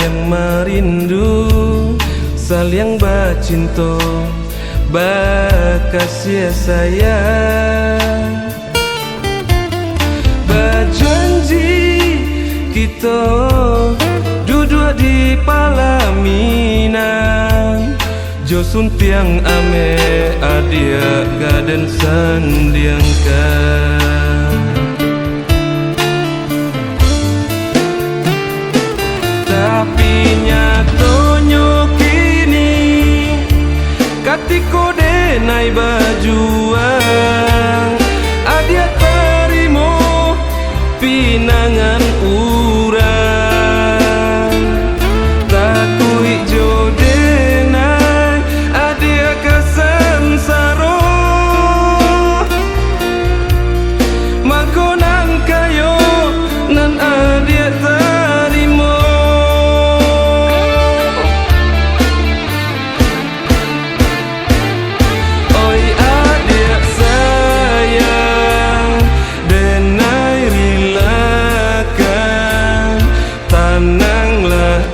saling merindu, saling bercinta, berkasih sayang. Berjanji kita duduk di palaminan, jo suntiang ame adia gaden sandiangkan. Tapi nyatanya kini katiko denai berjuang, adia terima pinangan urang. Takui jo denai adia kesansaro, makonan kayo nan adia terima. Oi adia sayang, denai relakan, tenanglah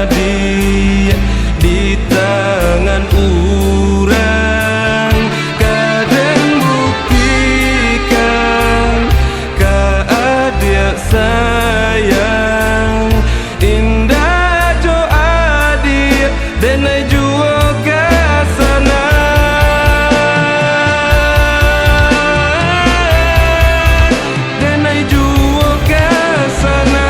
adik di tangan urang. Kadang buktikan ke adik sayang, indah jo adik denai jua ke sana. Denai jua ke sana.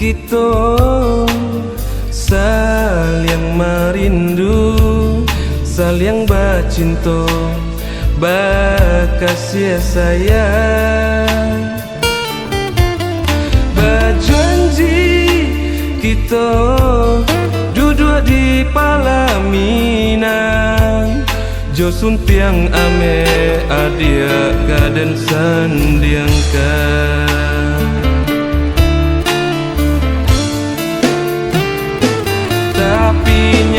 Kita saling merindu, saling bercinta, berkasih sayang. Berjanji kita duduk di palaminan, jo suntiang ame adia gaden sandiangkan. Tapi